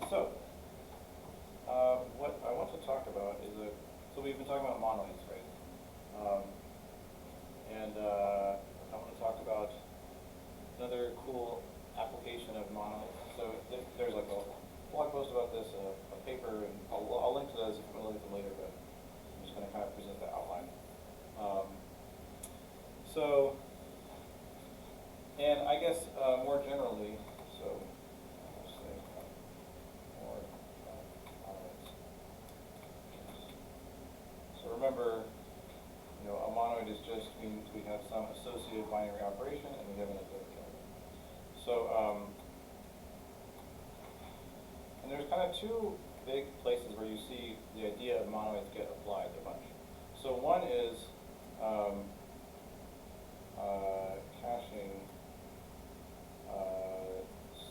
So, what I want to talk about is so we've been talking about monoliths, right? Um, and I want to talk about another cool application of monoliths. So there's like a blog post about this, a paper, and I'll link to those if you want to look at them later, but I'm just going to kind of present the outline. Um, so, and I guess more generally, so I'll say more monoliths. So remember, a monoid is just means we have some associated binary operation and we have an associated. So, and there's kind of two big places where you see the idea of monoids get applied a bunch. So one is caching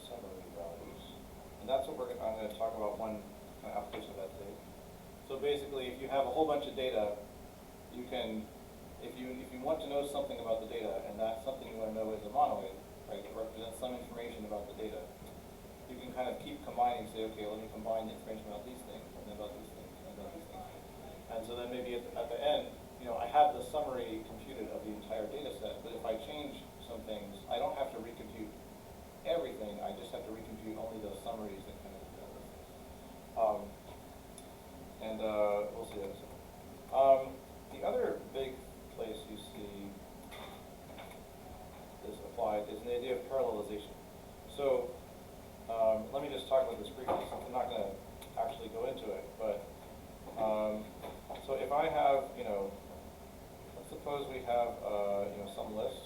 summary values, and that's what I'm going to talk about one kind of application of that today. So basically, if you have a whole bunch of data, you can, if you want to know something about the data, and that's something you want to know is a monoid, right? It represents some information about the data. You can kind of keep combining, say, okay, let me combine the information about these things, and then about these things, and about these things. And so then maybe at the end, I have the summary computed of the entire data set, but if I change some things, I don't have to recompute everything, I just have to recompute only those summaries that kind of do those things. We'll see that in a second. The other big place you see this applied is the idea of parallelization. So let me just talk about this briefly, since I'm not going to actually go into it. But so if I have, let's suppose we have, some list.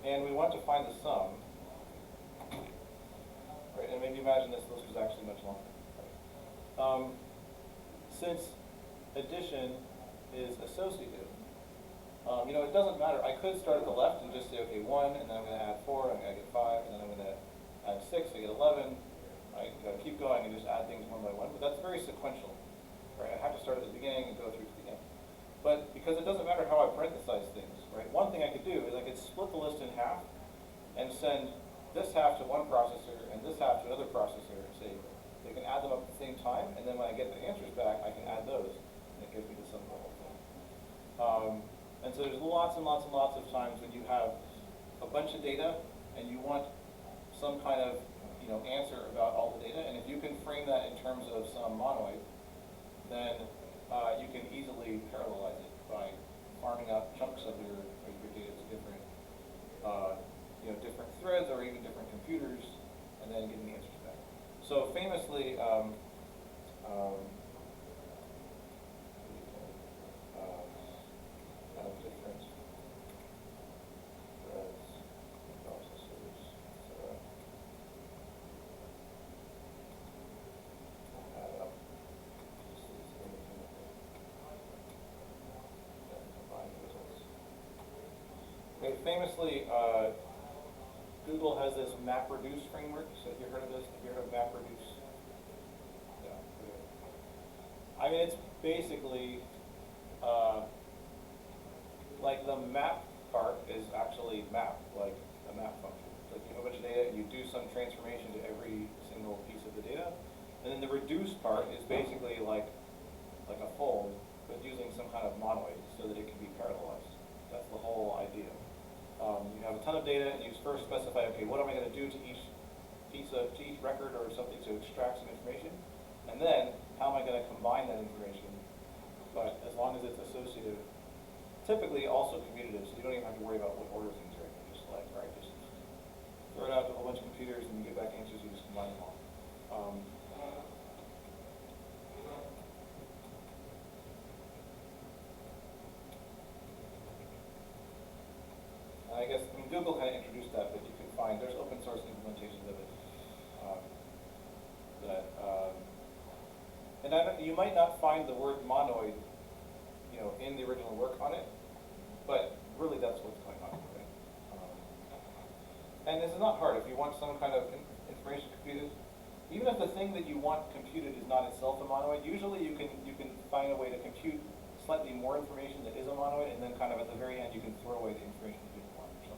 And we want to find the sum. Right, and maybe imagine this list was actually much longer. Right? Since addition is associative, it doesn't matter. I could start at the left and just say, okay, 1, and then I'm going to add 4, I'm going to get 5, and then I'm going to add 6, I get 11. I got to keep going and just add things one by one, but that's very sequential. Right? I have to start at the beginning and go through to the end. But because it doesn't matter how I parenthesize things, right? One thing I could do is I could split the list in half and send this half to one processor and this half to another processor and say they can add them up at the same time, and then when I get the answers back, I can add those, and it gives me the sum of the whole thing. And so there's lots and lots and lots of times when you have a bunch of data and you want some kind of answer about all the data, and if you can frame that in terms of some monoid, then you can easily parallelize it by farming out chunks of your data to different different threads or even different computers, and then getting the answers back. So famously, kind of different threads, processors, etc. Add up just these independently and combine the results. Okay, famously, Google has this MapReduce framework. So have you heard of this? Have you heard of MapReduce? Yeah. I mean, it's basically like the map part is actually map, like a map function. Like you have a bunch of data, and you do some transformation to every single piece of the data, and then the reduce part is basically like a fold, but using some kind of monoid so that it can be parallelized. That's the whole idea. You have a ton of data, and you first specify, okay, what am I going to do to each record or something to extract some information, and then how am I going to combine that information? But as long as it's associative, typically also commutative, so you don't even have to worry about what order things are in. Just like, right, just throw it out to a whole bunch of computers, and you get back answers. You just combine them all. I guess Google kind of introduced that, but you can find there's open source implementations of it. You might not find the word monoid, in the original work on it, but really that's what's going on. Right? And this is not hard if you want some kind of information computed. Even if the thing that you want computed is not itself a monoid, usually you can find a way to compute slightly more information that is a monoid, and then kind of at the very end you can throw away the information you didn't want. So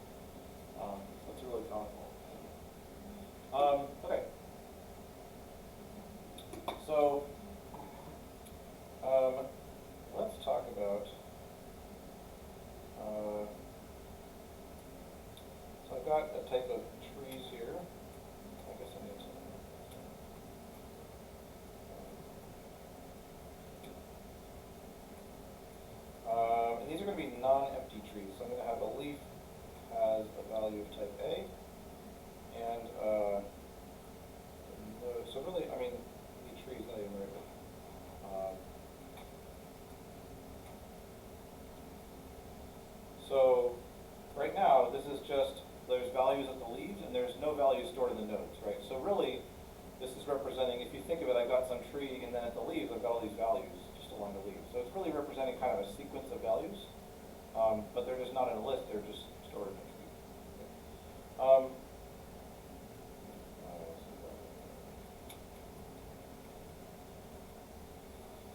that's really powerful. Okay. So let's talk about. So I've got a type of trees here. I guess I need to. And these are going to be non-empty trees. So I'm going to have a leaf has a value of type A, and so really, I mean, the tree is not even very big. So right now, this is just, there's values at the leaves, and there's no values stored in the nodes, right? So really, this is representing, if you think of it, I've got some tree, and then at the leaves, I've got all these values just along the leaves. So it's really representing kind of a sequence of values, but they're just not in a list, they're just stored in a tree.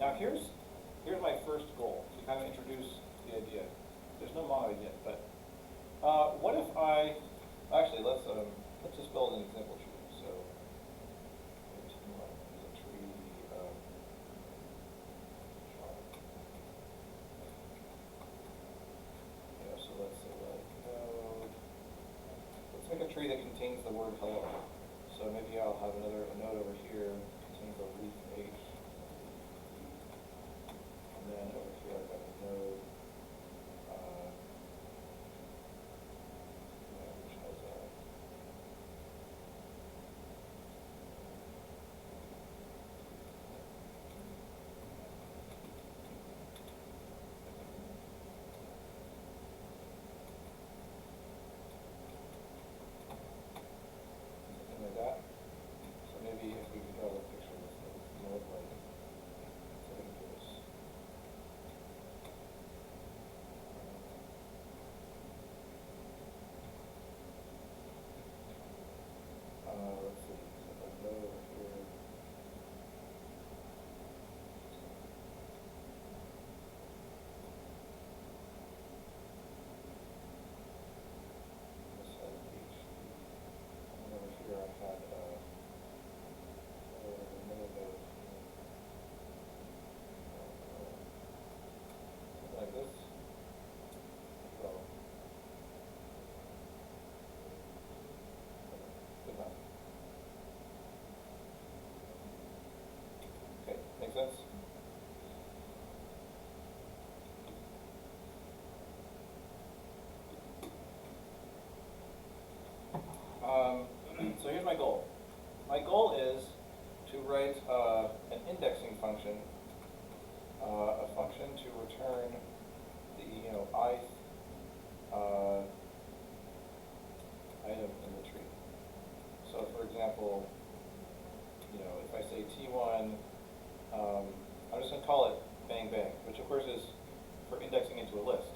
Now here's my first goal, to kind of introduce the idea. There's no monoid yet, but what if actually let's just build an example tree. So here's a tree. Yeah, so let's say like node. Let's make a tree that contains the word hello. So maybe I'll have a node over here that contains the leaf H. And then over here I've got a node which has a something like that. So maybe if we could draw a picture of this node like so we can do this. Let's see, so if I go over here. This has H. And over here I had another node here. Something like this. Well, good enough. Okay, make sense? So here's my goal. My goal is to write an indexing function, a function to return the ith item in the tree. So for example, if I say T1, I'm just going to call it bang bang, which of course is for indexing into a list.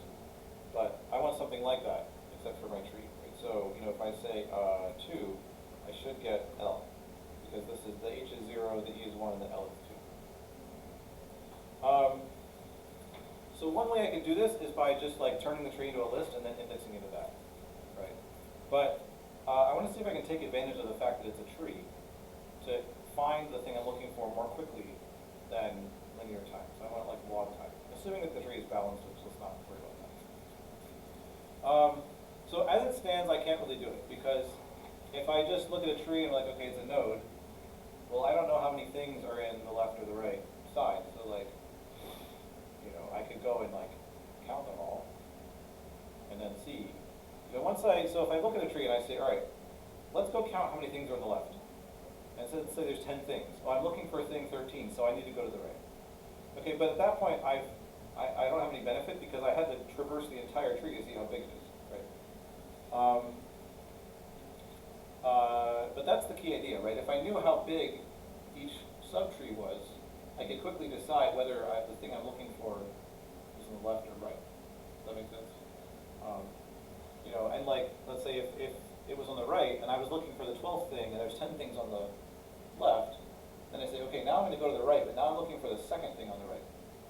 But I want something like that, except for my tree. Right? So if I say 2, I should get L, because this is the H is 0, the E is 1, and the L is 2. So one way I could do this is by just like turning the tree into a list and then indexing into that, right? But I want to see if I can take advantage of the fact that it's a tree to find the thing I'm looking for more quickly than linear time. So I want like log time, assuming that the tree is balanced, which let's not worry about that. So as it stands, I can't really do it, because if I just look at a tree and I'm like, okay, it's a node, well, I don't know how many things are in the left or the right side. So like, I could go and like count them all and then see. So if I look at a tree and I say, all right, let's go count how many things are on the left. And so let's say there's 10 things. Well, I'm looking for thing 13, so I need to go to the right. Okay, but at that point, I don't have any benefit, because I had to traverse the entire tree to see how big it is, right? But that's the key idea, right? If I knew how big each subtree was, I could quickly decide whether the thing I'm looking for is on the left or right. Does that make sense? And like, let's say if it was on the right, and I was looking for the 12th thing, and there's 10 things on the left, then I say, okay, now I'm going to go to the right, but now I'm looking for the second thing on the right,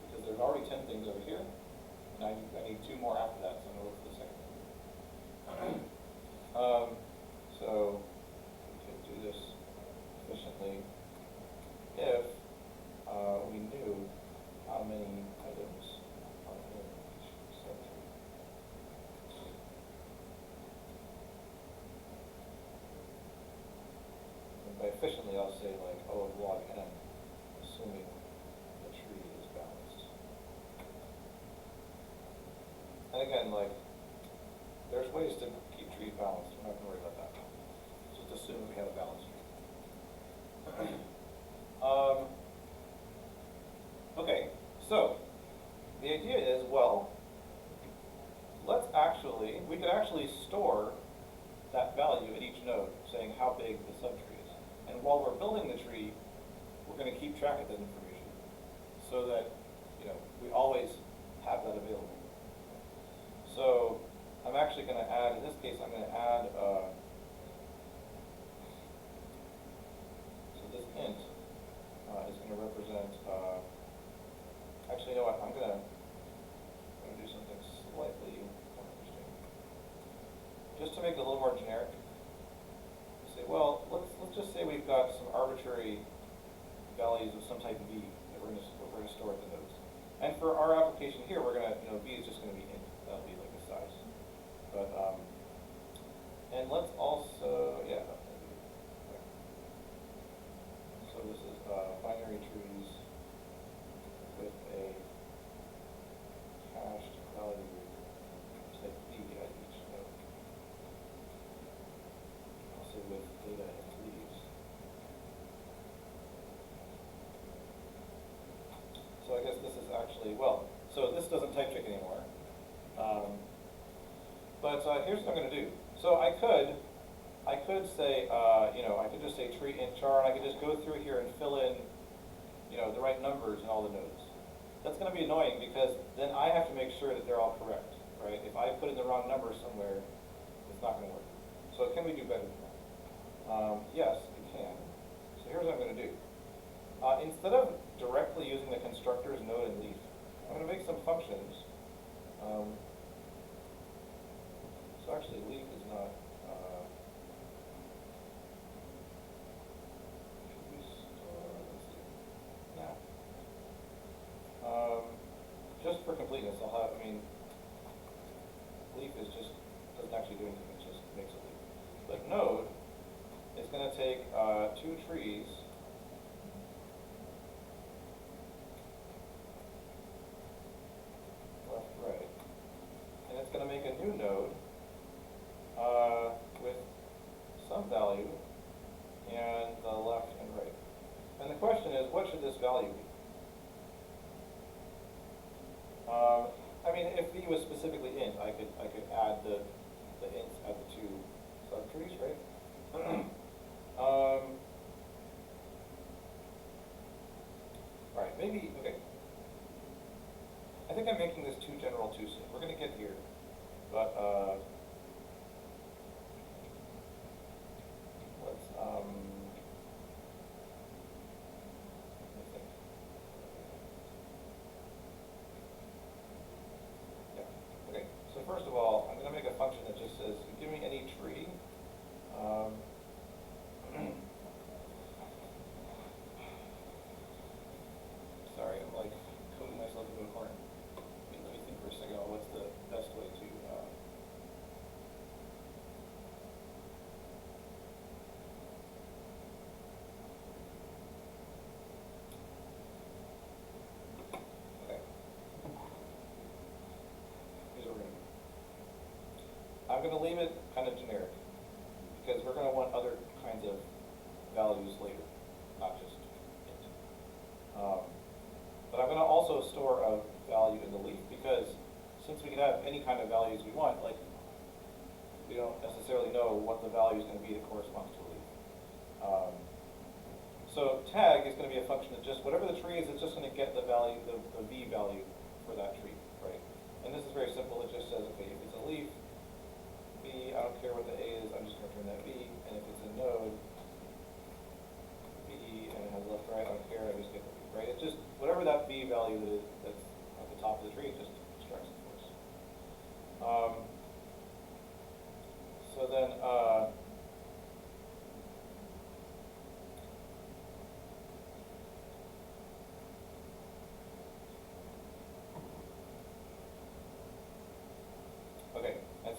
because there's already 10 things over here, and I need 2 more after that, so I'm going to look for the second thing. So we could do this efficiently if we knew how many items are in each subtree. And by efficiently, I'll say like O of log n, assuming the tree is balanced. And again, like, there's ways to keep trees balanced. We're not going to worry about that. Just assume we have a balanced tree. Okay, so the idea is, well, we could actually store that value at each node, saying how big the subtree is. And while we're building the tree, we're going to keep track of that information so that, we always have that available. So I'm actually going to add, in this case, I'm going to add, so this int is going to represent, actually, you know what, I'm going to do something slightly more interesting. Just to make it a little more generic, say, well, let's just say we've got some arbitrary values of some type of v that we're going to store at the nodes. And for our application here, we're going to, v is just going to be int. That'll be like the size. But, and let's also, yeah. So this is binary trees with a cached value type v at each node. Also with data and leaves. So I guess this is actually, well, so this doesn't type check anymore. But here's what I'm going to do. So I could say, I could just say tree int char, and I could just go through here and fill in, the right numbers in all the nodes. That's going to be annoying because then I have to make sure that they're all correct, right? If I put in the wrong number somewhere, it's not going to work. So can we do better than that? Yes, we can. So here's what I'm going to do. Instead of directly using the constructors node and leaf, I'm going to make some functions. So actually, leaf is not. Should we store? Let's see. Yeah. Just for completeness, I'll have. Leaf is just doesn't actually do anything. It just makes a leaf. But node is going to take 2 trees. Left, right. And it's going to make a new node with some value and the left and right. And the question is, what should this value be? If v was specifically int, I could add the ints at the 2 subtrees, right? All right, maybe, okay. I think I'm making this too general too soon. We're going to get here, but let's let me think. Yeah. Okay. So first of all, I'm going to make a function that just says, give me any tree. Sorry, I'm like coding myself into a corner. Let me think for a second about what's the best way to. Okay. Here's what we're going to do. I'm going to leave it kind of generic because we're going to want other kinds of values later, not just int. But I'm going to also store a value in the leaf because since we can have any kind of values we want, like we don't necessarily know what the value is going to be that corresponds to a leaf. So tag is going to be a function that just, whatever the tree is, it's just going to get the value, the v value for that tree, right? And this is very simple. It just says, okay, if it's a leaf, v, I don't care what the a is, I'm just going to return that v. And if it's a node, v, and it has left, right, I don't care, I just get the v, right? It's just, whatever that v value is, that's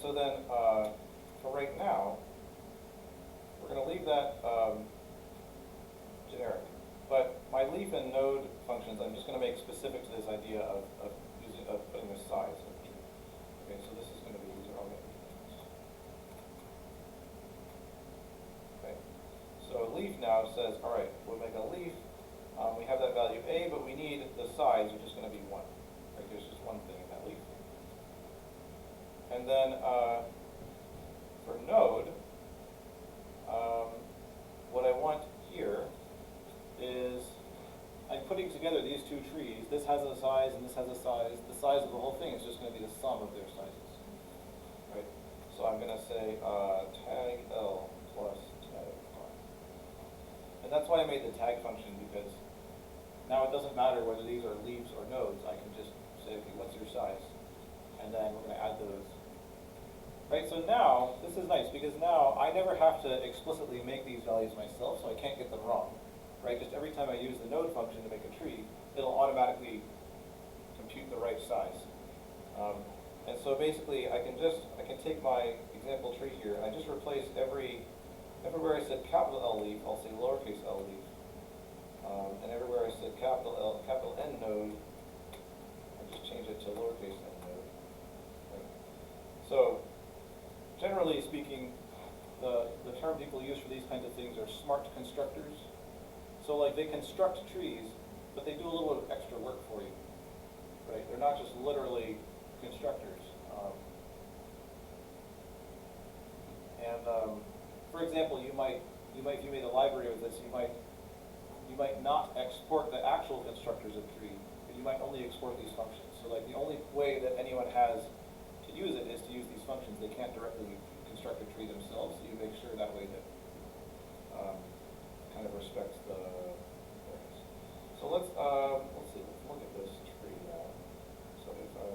so then, for right now, we're going to leave that generic. But my leaf and node functions, I'm just going to make specific to this idea of putting this size of the tree. Okay, so this is going to be, these are all going to be things. Okay, so a leaf now says, all right, we'll make a leaf. We have that value A, but we need the size, which is going to be 1. Right, there's just one thing in that leaf. And then for node, what I want here is I'm putting together these two trees. This has a size and this has a size. The size of the whole thing is just going to be the sum of their sizes. Right? So I'm going to say tag L plus tag R. And that's why I made the tag function, because now it doesn't matter whether these are leaves or nodes. I can just say, okay, what's your size? And then we're going to add those. Right, so now, this is nice, because now I never have to explicitly make these values myself, so I can't get them wrong. Right, just every time I use the node function to make a tree, it'll automatically compute the right size. And so basically, I can take my example tree here, and I just replace everywhere I said capital L leaf, I'll say lowercase l leaf. And everywhere I said capital N node, I just change it to lowercase n node. Right. So, generally speaking, the term people use for these kinds of things are smart constructors. So like they construct trees, but they do a little bit of extra work for you, right? They're not just literally constructors. For example, you might if you made a library with this, you might not export the actual constructors of tree, but you might only export these functions. So like the only way that anyone has to use it is to use these functions. They can't directly construct a tree themselves, so you make sure that way that kind of respects the things. So let's see, let's look at this tree now. So if I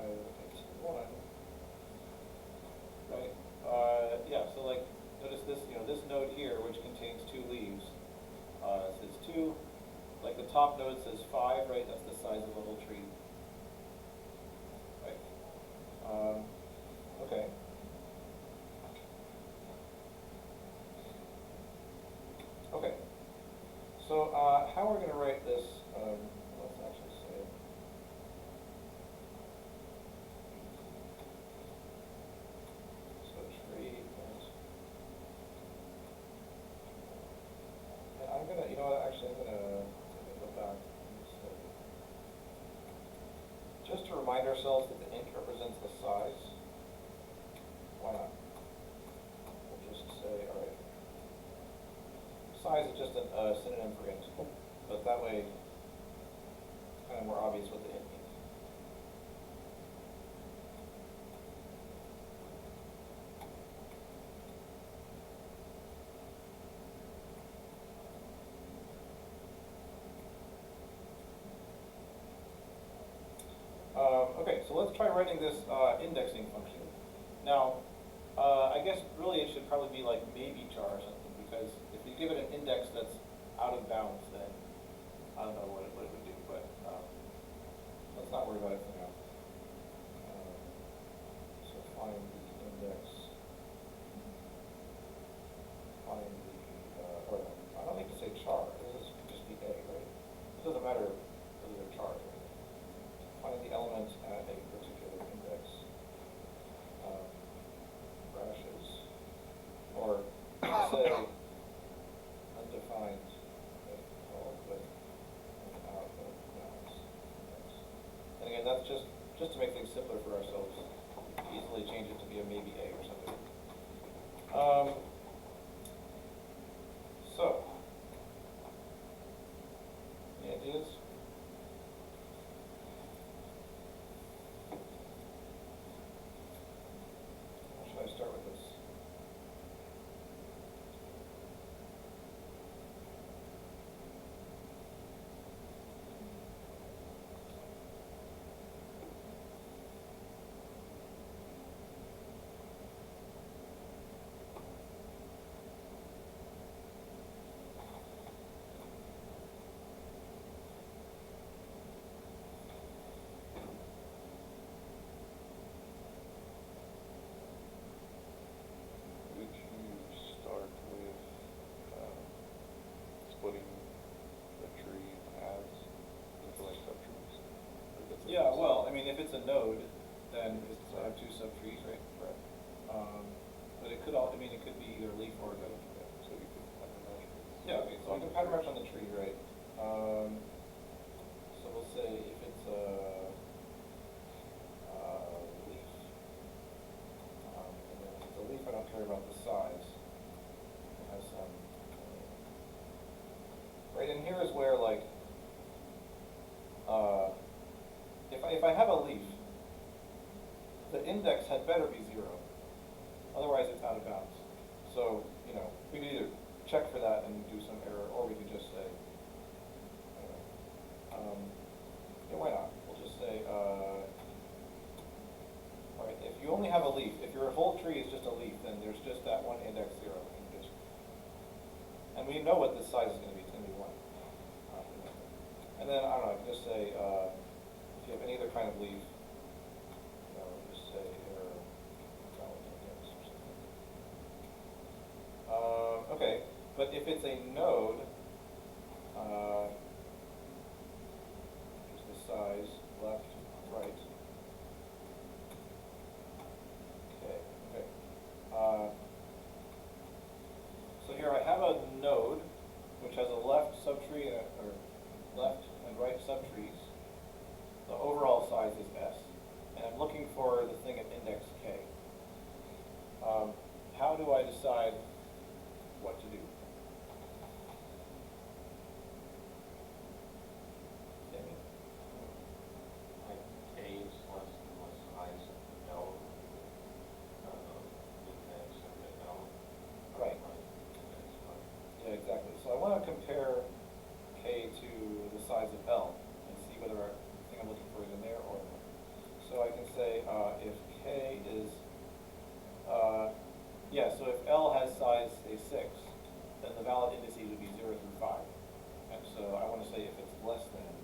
hit 1, right? Yeah, so like notice this, this node here, which contains 2 leaves, says 2. Like the top node says 5, right? That's the size of the whole tree. Right. Okay. Okay. So how we're going to write this? Let's actually say. So tree. And I'm gonna, actually, I'm gonna go back. Just to remind ourselves that the int represents the size. Why not? We'll just say, all right. Size is just a synonym for int, but that way it's kind of more obvious what the int means. Okay, so let's try writing this indexing function. Now, I guess really it should probably be like maybe char or something, because if you give it an index that's out of bounds, then I don't know what it would do, but let's not worry about it for now. So find the index, find the, or I don't need to say char, this could just be A, right? It doesn't matter whether they're char, right? Find the element at a particular index, brashes, or say undefined, with without bounds. And again, that's just to make things simpler for ourselves. Easily change it to be a maybe A or something. So, any ideas? Should I start with this? if it's a node, then it's two subtrees, right? Right. But it could all, I mean, it could be either leaf or node. So you could pattern match. Yeah, okay, so I can pattern match on the tree, right? So we'll say if it's a leaf, and then if it's a leaf, I don't care about the size. It has some, right, and here is where, like, if I have a leaf, the index had better be 0. Otherwise, it's out of bounds. So, you know, we could either check for that and do some error, or we could just say, yeah, why not? We'll just say, all right, if you only have a leaf, if your whole tree is just a leaf, then there's just that one index 0. And we know what this size is going to be. It's going to be 1. And then, I don't know, I can just say, if you have any other kind of leaf, just say error valid index or something. Okay, but if it's a node, here's the size, left, right. Okay. So here I have a node which has a left subtree and or left and right subtrees. The overall size is S, and I'm looking for the thing at index K. How do I decide what to do? Like K is less than the size of L, index of L. Right. Yeah, exactly. So I want to compare K to the size of L and see whether the thing I'm looking for is in there or not. So I can say if K is, yeah, so if L has size, say 6, then the valid indices would be 0 through 5. And so I want to say if it's less than,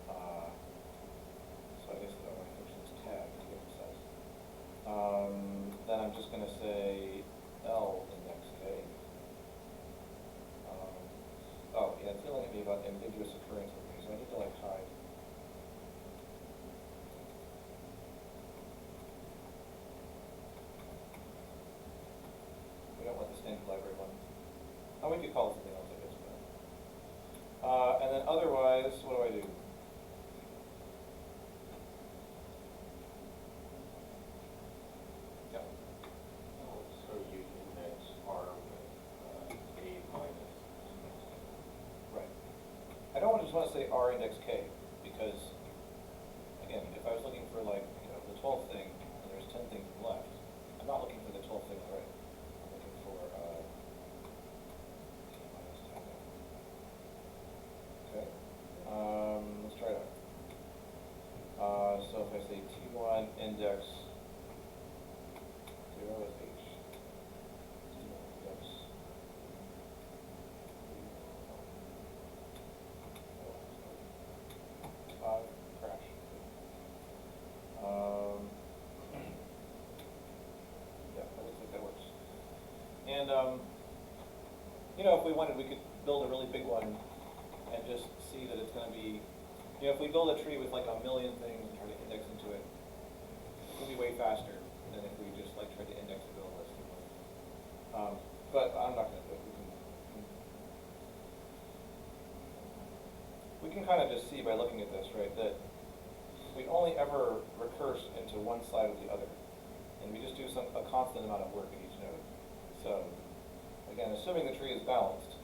so I guess my function is tab to get the size. Then I'm just going to say L index K. Oh, yeah, it's telling me about ambiguous occurrence with me, so I need to like hide. We don't want the standard library one. Oh, we could call it something else, I guess. And then otherwise, what do I do? Yeah. Oh, so you index R with A minus. Right. I don't just want to say R index K, because, again, if I was looking for, like, you know, the 12th thing, and there's 10 things left, I'm not looking for the 12th thing on the right. I'm looking for K minus 10. Okay. Let's try that. So if I say T1 index 0 is H. T1 index crash. Yeah, that looks like that works. And you know, if we wanted, we could build a really big one and just see that it's going to be, you know, if we build a tree with like a million things and try to index into it, it'll be way faster than if we just like try to index a build list. But I'm not going to do it. We can kind of just see by looking at this, right, that we only ever recurse into one side or the other, and we just do a constant amount of work at each node. So, again, assuming the tree is balanced,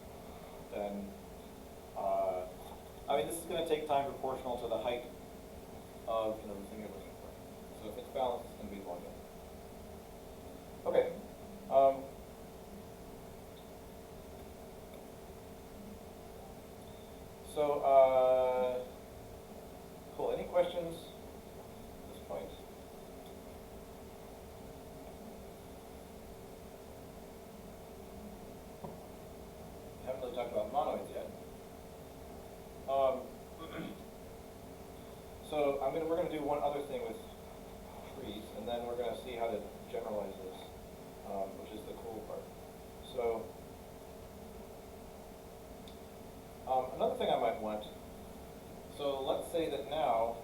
then, I mean, this is going to take time proportional to the height of, you know, the thing you're looking for. So if it's balanced, it's going to be long. Okay. Cool. Any questions at this point? Haven't really talked about monoids yet. So we're going to do one other thing with trees, and then we're going to see how to generalize this, which is the cool part. So another thing I might want. So let's say that now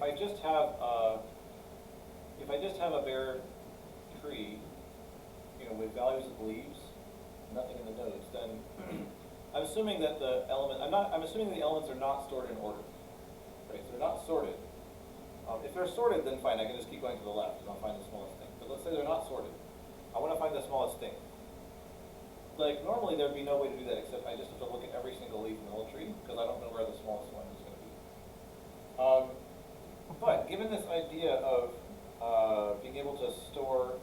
if I just have a bare tree, you know, with values of leaves, nothing in the nodes, then I'm assuming that I'm assuming the elements are not stored in order, right? So they're not sorted. If they're sorted, then fine, I can just keep going to the left and I'll find the smallest thing. But let's say they're not sorted. I want to find the smallest thing. Like, normally there'd be no way to do that except I just have to look at every single leaf in the whole tree because I don't know where the smallest one is going to be. But given this idea of being able to store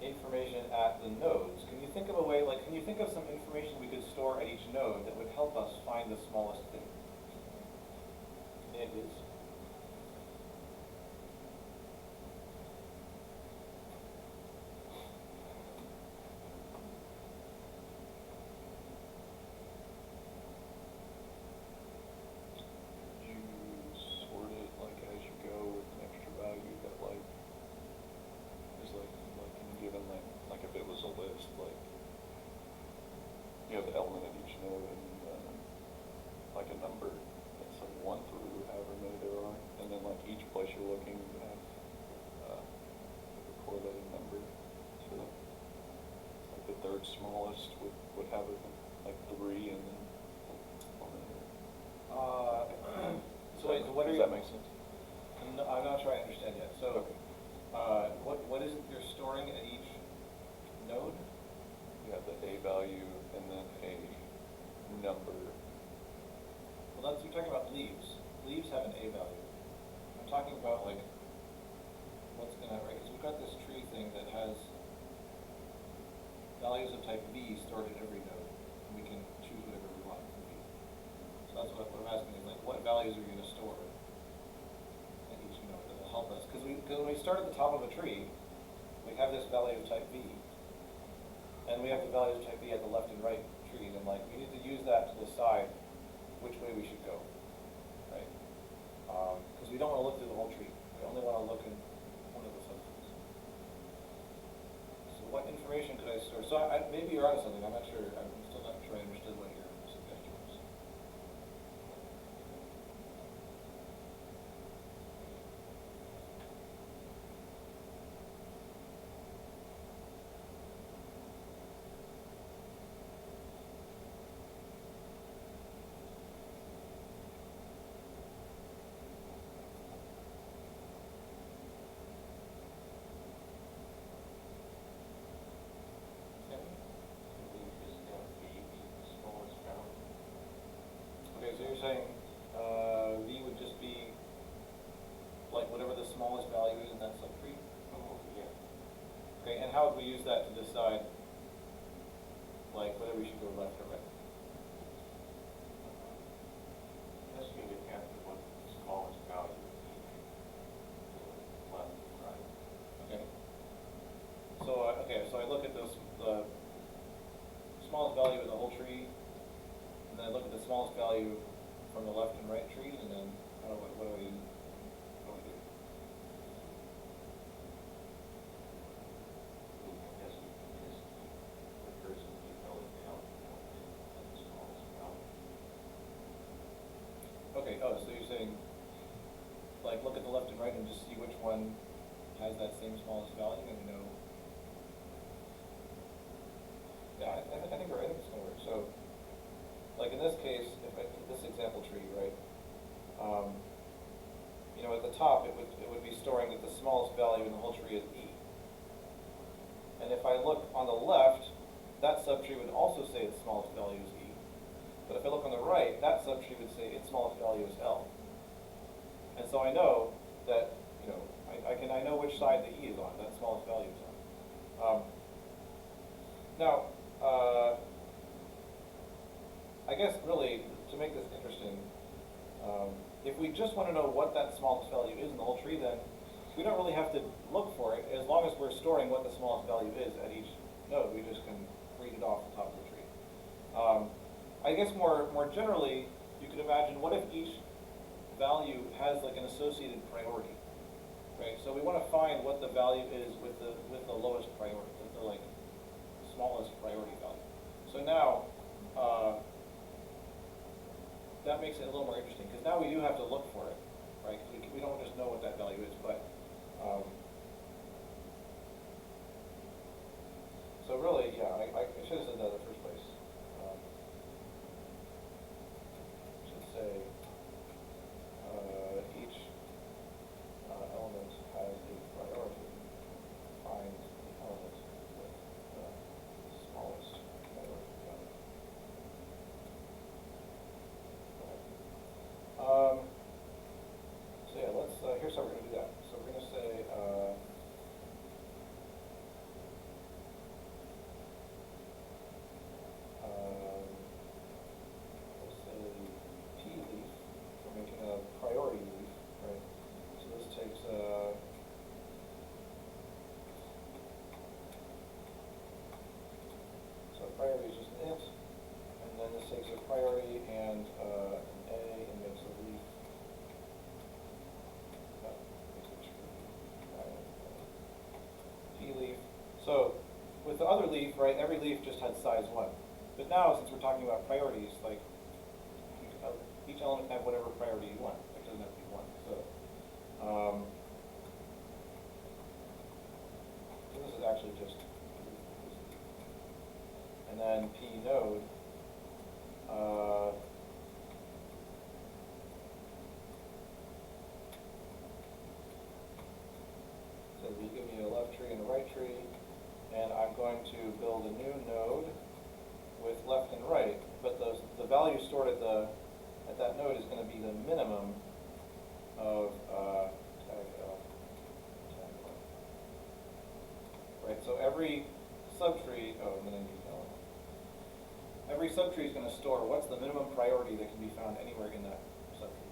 information at the nodes, can you think of a way, like, can you think of some information we could store at each node that would help us find the smallest thing? It is. You sort it like as you go with an extra value that like is like given like if it was a list, like you have the element at each node and like a number that's like 1 through however many there are, and then like each place you're looking you have like a correlated number. So like the third smallest would have it like 3 and then 1 in there. So wait, so what Does are you? that make sense? No, I'm not sure I understand yet. So, Okay. what is it you're storing at each node? You have the A value and then a number. Well, you're talking about leaves. Leaves have an A value. I'm talking about like what's gonna, right? Because we've got this tree thing that has values of type V stored at every node, and we can choose whatever we want from V. So that's what I'm asking is like, what values are you gonna store at each node that will help us? Because when we start at the top of a tree, we have this value of type V, and we have the values of type V at the left and right trees, and like we need to use that to decide which way we should go, right? Because we don't want to look through the whole tree. We only want to look in one of the subgroups. So what information could I store? So maybe you're onto something. I'm not sure. I'm still not sure I understood what your suggestion was. Okay, so you're saying V would just be like whatever the smallest value is in that subtree? Oh, yeah. Okay, and how would we use that to decide like whether we should go left or right? Yes, you would have to look at the smallest value of each, left and right. Okay. So I look at the smallest value of the whole tree, and then I look at the smallest value from the left and right trees, and then what do I do? Yes, you can just, the person you know it down to the smallest value. Okay, so you're saying, like, look at the left and right and just see which one has that same smallest value, and you know. Yeah, I think we're right. I think it's gonna work. So, like in this case, this example tree, right? You know, at the top, it would be storing that the smallest value in the whole tree is E. And if I look on the left, that subtree would also say its smallest value is E. But if I look on the right, that subtree would say its smallest value is L. And so I know that, you know, I know which side the E is on, that smallest value is on. Now, I guess really, to make this interesting, if we just want to know what that smallest value is in the whole tree, then we don't really have to look for it. As long as we're storing what the smallest value is at each node, we just can read it off the top of the tree. I guess more generally, you could imagine, what if each value has like an associated priority, right? So we want to find what the value is with the lowest priority, the like smallest priority value. So now, that makes it a little more interesting, because now we do have to look for it, right? Because we just had size 1. But now, since we're talking about priorities, like, each element can have whatever priority you want. It doesn't have to be 1. So this is actually just, and then P node, so you give me a left tree and a right tree, and I'm going to build a new node with left and right, but the value stored at that node is going to be the minimum of tag L, tag L. Right, so every subtree, every subtree is going to store what's the minimum priority that can be found anywhere in that subtree.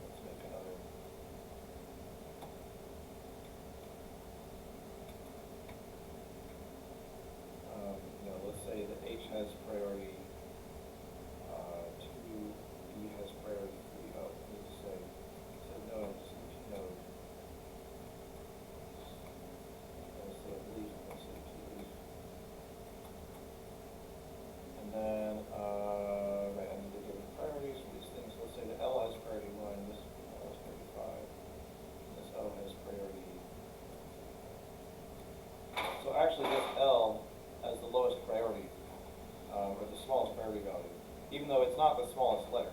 Let's make another. Let's say that H has priority 2, B has priority 3. Oh, let me just say node, P node. Instead of leaf, I'm going to say P leaf. And then, right, I need to give priorities for these things. Let's say that L has priority 1, this L has priority 5, this L has priority. So actually, this L has the lowest priority, or the smallest priority value, even though it's not the smallest letter.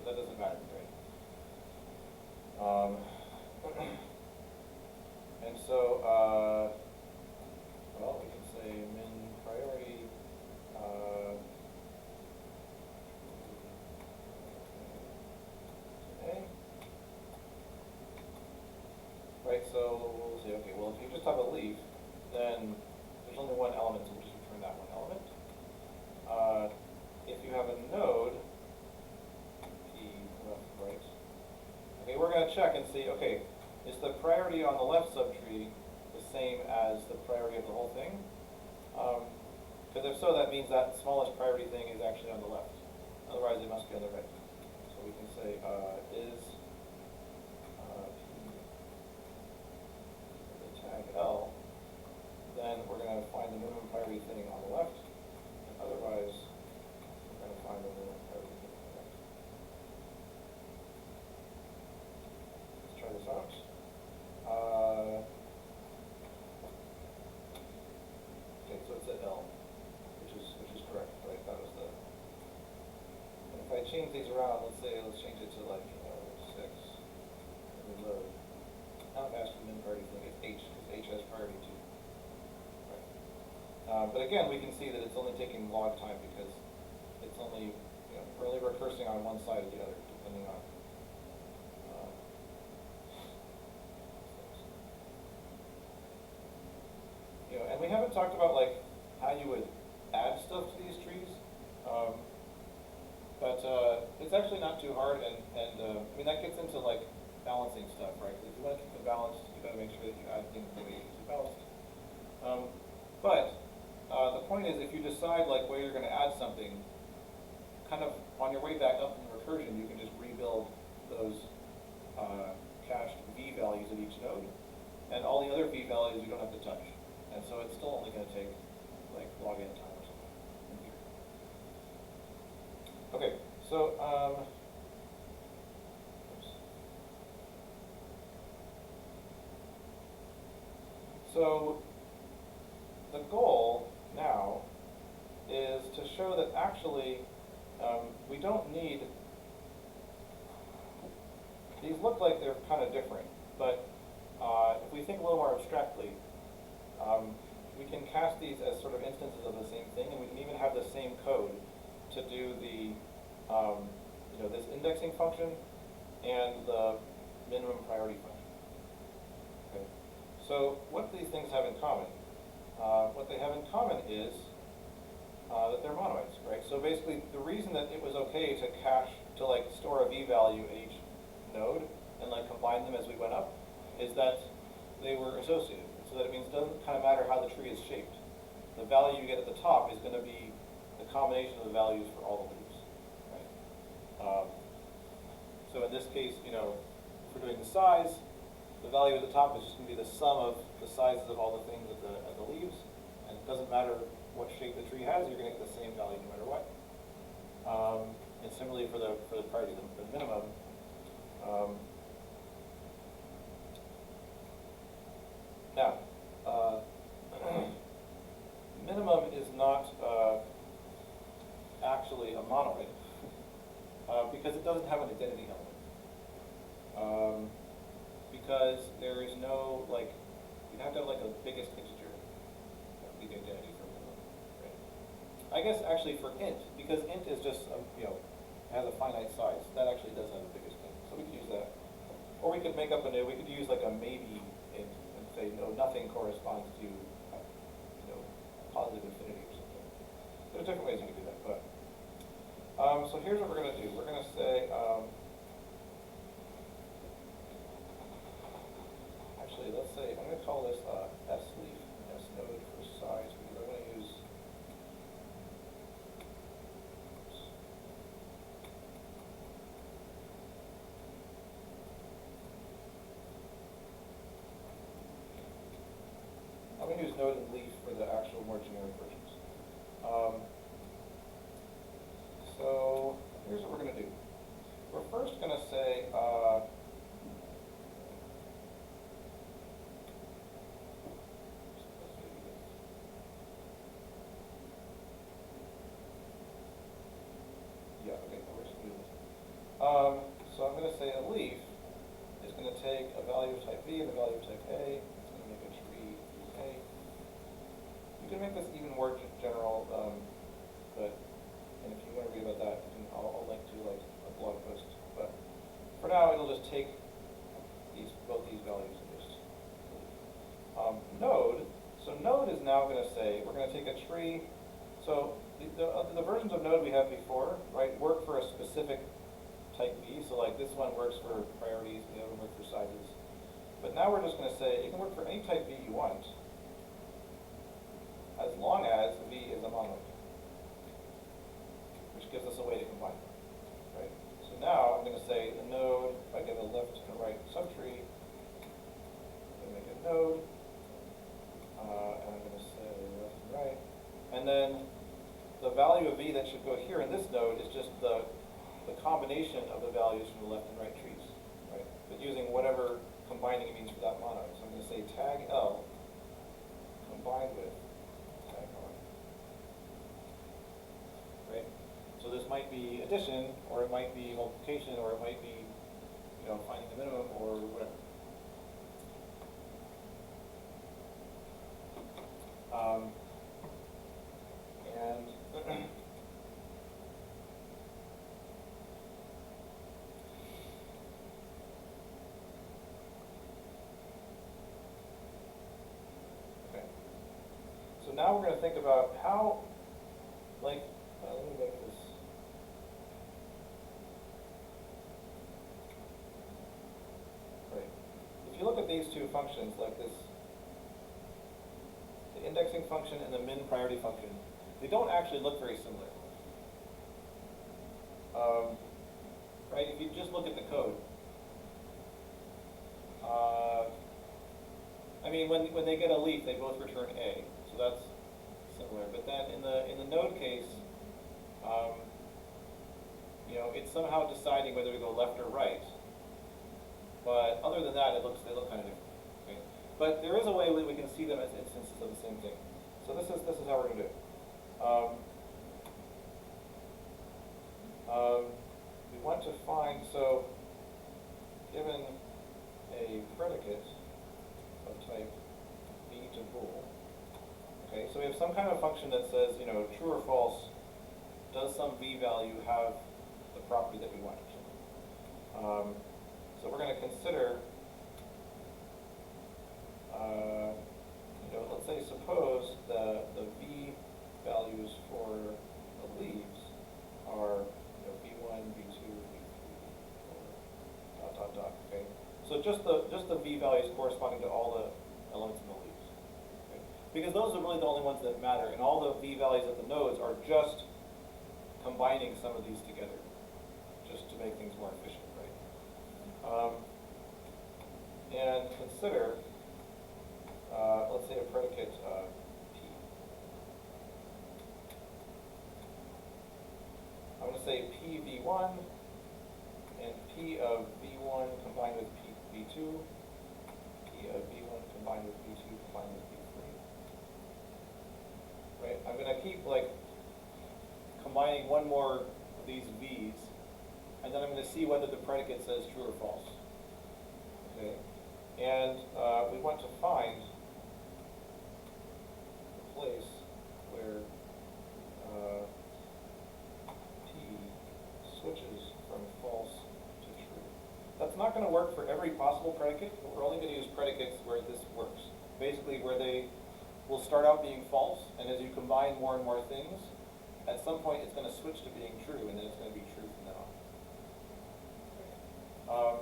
That doesn't matter, right? And so, well, we can say min priority. Okay. Right, so we'll say, okay, well, if you just have a leaf, then there's only one element, so we'll just return that one element. If you have a node, P left, right, okay, we're going to check and see, okay, is the priority on the left subtree the same as the priority of the whole thing? Because if so, that means that smallest priority thing is actually on the left. Otherwise, it must be on the right. So we can say is P the tag L, then we're going to find the minimum priority thing on the left, and otherwise, we're going to find the minimum priority thing on the right. Let's try this out. Okay, so it's at L, which is correct, right? That was the. And if I change these around, let's change it to like 6, and reload. Now I'm asking the min priority thing is H, because H has priority 2. But again, we can see that it's only taking log time because it's only, we're only recursing on one side or the other, depending on. And we haven't talked about like how you would add stuff to these trees, but it's actually not too hard, and I mean that gets into like balancing stuff, right? If you want to keep them balanced, you got to make sure that you add things the way you keep balanced. But the point is, if you decide like where you're going to add something, kind of on your way back up in the recursion, you can just rebuild those cached V values at each node, and all the other V values you don't have to touch. And so it's still only going to take like log n time or something in here. Okay, so oops. So the goal now is to show that actually we don't need, these look like they're kind of different, but if we think a little more abstractly, we can cast these as sort of instances of the same thing, and we can even have the same code to do the, this indexing function and the minimum priority function. Okay. So what these things have in common? What they have in common is that they're monoids, right? So basically, the reason that it was okay to cache, to like store a v value at each node and like combine them as we went up, is that they were associated. So that it means it doesn't kind of matter how the tree is shaped. The value you get at the top is going to be the combination of the values for all the leaves, right? So in this case, if for doing the size, the value at the top is just going to be the sum of the sizes of all the things at the leaves. And it doesn't matter what shape the tree has, you're going to get the same value no matter what. And similarly for the priority, the minimum. Now, minimum is not actually a monoid because it doesn't have an identity element. Because there is no, like, you'd have to have like a biggest integer that would be the identity for minimum, right? I guess actually for int, because int is just, has a finite size, that actually does have the biggest int, so we could use that. Or we could make up we could use like a maybe int and say, no, nothing corresponds to, positive infinity or something. There's different ways you can do that, but, so here's what we're gonna do. We're gonna say, actually, let's say, I'm going to call this S-leaf, S-node for size, because I'm going to use, node and leaf for the actual more generic versions. So here's what we're going to do. We're first going to say, so I'm going to say a leaf is going to take a value of type V and a value of type A. It's going to make a tree A. You can make this even more general, and if you want to read about that, I'll link to like a blog post. But for now, it'll just take both these values and just node. So node is now going to say we're going to take a tree. So the versions of node we had before, right, work for a specific type V. So like this one works for priorities, the other one works for sizes. But now we're just going to say it can work for any type V you want, as long as V is a monoid, which gives us a way to combine them, right? So now I'm going to say the node, if I give a left and a right subtree, I'm going to make a node, and I'm going to say left and right, and then the value of V that should go here in this node is just the combination of the values from the left and right trees, right? But using whatever combining it means for that monoid. So I'm going to say tag L combined with tag R, right? So this might be addition, or it might be multiplication, or it might be, finding the minimum, or whatever. So now we're going to think about how, let me make this. Right. If you look at these two functions like this, the indexing function and the min priority function, they don't actually look very similar. Right? If you just look at the code, when they get a leaf, they both return A. So that's similar. But then in the node case, it's somehow deciding whether to go left or right. But other than that, they look kind of different. Okay? But there is a way we can see them as instances of the same thing. So this is how we're going to do it. We want to find, so given a predicate of type B to bool. Okay, so we have some kind of function that says, true or false, does some V value have the property that we want? So we're going to consider, let's say suppose the V values for the leaves are V1, V2, V3, okay? So just the V values corresponding to all the elements in the leaves. Okay? Because those are really the only ones that matter, and all the V values at the nodes are just combining some of these together, just to make things more efficient, right? then consider, let's say a predicate P. I'm going to say P V1 and P of V1 combined with P V2, P of V1 combined with V2 combined with V3. Right? I'm going to keep like combining one more of these V's, and then I'm going to see whether the predicate says true or false. Okay? And we want to find a place where P switches from false to true. That's not going to work for every possible predicate, but we're only going to use predicates where this works. Basically where they will start out being false, and as you combine more and more things, at some point it's going to switch to being true, and then it's going to be true from then on.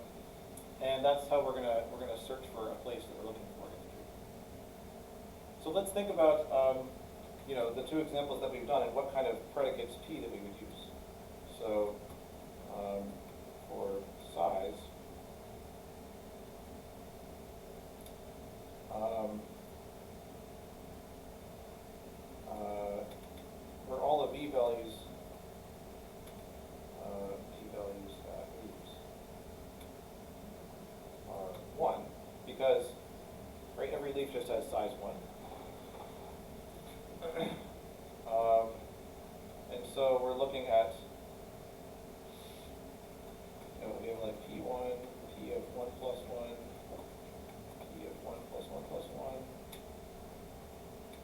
And that's how we're gonna search for a place that we're looking for in the tree. So let's think about the two examples that we've done and what kind of predicates P that we would use. So for size, where all the V values, P values leaves are 1, because right, every leaf just has size 1. And so we're looking at, we have like P1, P of 1 plus 1, P of 1 plus 1 plus 1.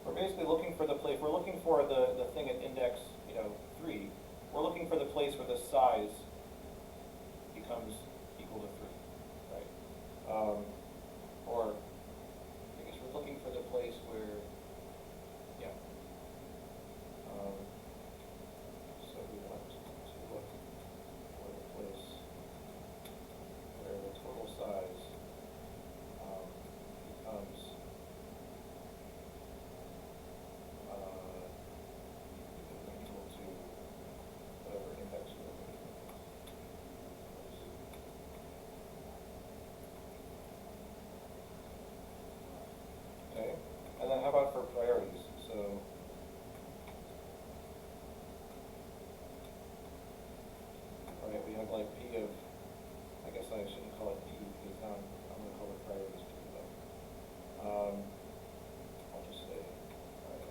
We're basically looking for the place, we're looking for the thing at index, 3. We're looking for the place where the size becomes equal to 3, right? Or I guess we're looking for the place where, yeah. So we want to look for the place where the total size becomes equal to whatever index we're looking for. Okay, and then how about for priorities? So, all right, we have like P of, I guess I shouldn't call it P because now I'm going to call it priorities P, but I'll just say prior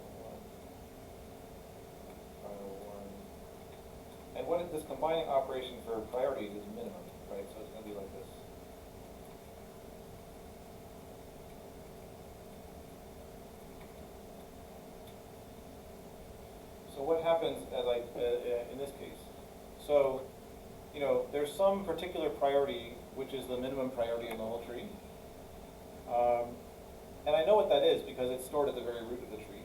1. And what is this combining operation for priorities is minimum, right? So it's going to be like this. So what happens in this case? So, there's some particular priority which is the minimum priority in the whole tree. And I know what that is because it's stored at the very root of the tree.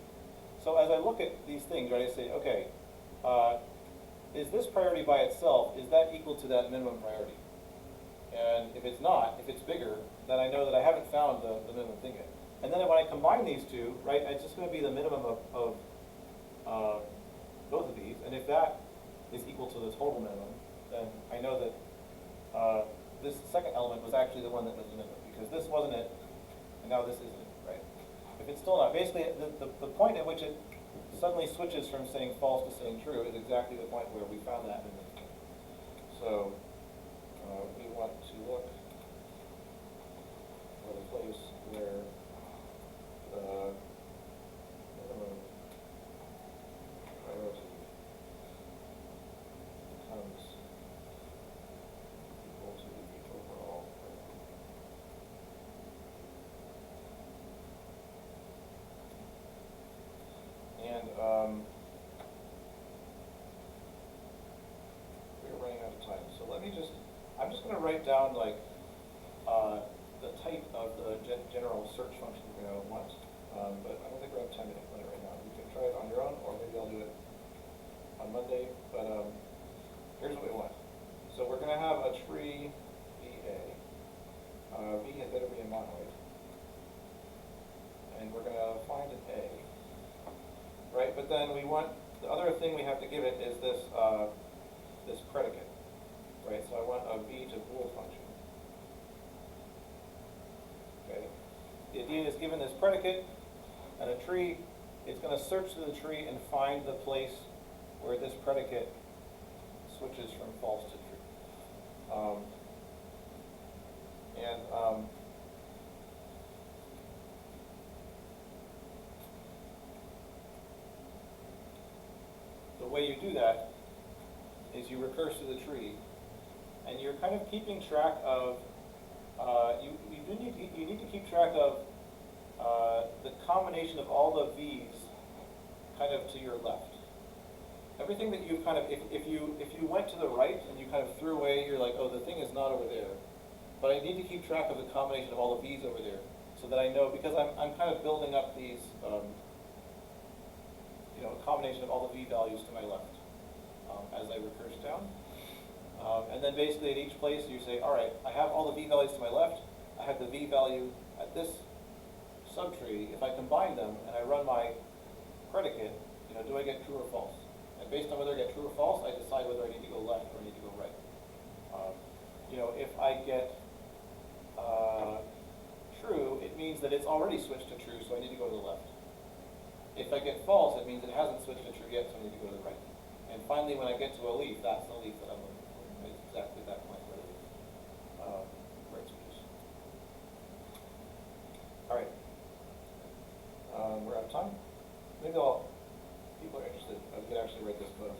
So as I look at these things, right, I say, okay, is this priority by itself, is that equal to that minimum priority? And if it's not, if it's bigger, then I know that I haven't found the minimum thing yet. And then when I combine these two, right, it's just going to be the minimum of both of these. And if that is equal to the total minimum, then I know that this second element was actually the one that was the minimum, because this wasn't it, and now this isn't it, right? If it's still not, basically the point at which it suddenly switches from saying false to saying true is exactly the point where we found that minimum thing. So we want to look for the place where the minimum priority becomes equal to the overall priority. And we're running out of time, so I'm just going to write down like the type of the general search function we're going to want, but I don't think we have time to implement it right now. You can try it on your own, or maybe I'll do it on Monday, but here's what we want. So we're going to have a tree VA. V had better be a monoid. And we're going to find an A. Right, but then we want, the other thing we have to give it is this, this predicate. Right, so I want a V to bool function. given this predicate and a tree, it's going to search through the tree and find the place where this predicate switches from false to true. The way you do that is you recurse to the tree, and you're kind of keeping track of, you need to keep track of the combination of all the v's kind of to your left. Everything that you've kind of, if you went to the right and you kind of threw away, you're like, oh, the thing is not over there. But I need to keep track of the combination of all the v's over there, so that I know, because I'm kind of building up these, a combination of all the v values to my left as I recurse down. And then basically at each place you say, all right, I have all the v values to my left, I have the v value at this subtree. If I combine them and I run my predicate, do I get true or false? And based on whether I get true or false, I decide whether I need to go left or I need to go right. If I get true, it means that it's already switched to true, so I need to go to the left. If I get false, it means it hasn't switched to true yet, so I need to go to the right. And finally, when I get to a leaf, that's the leaf that I'm looking for. It's exactly that point where the right switches. All right. We're out of time. Maybe people are interested. I could actually write this code.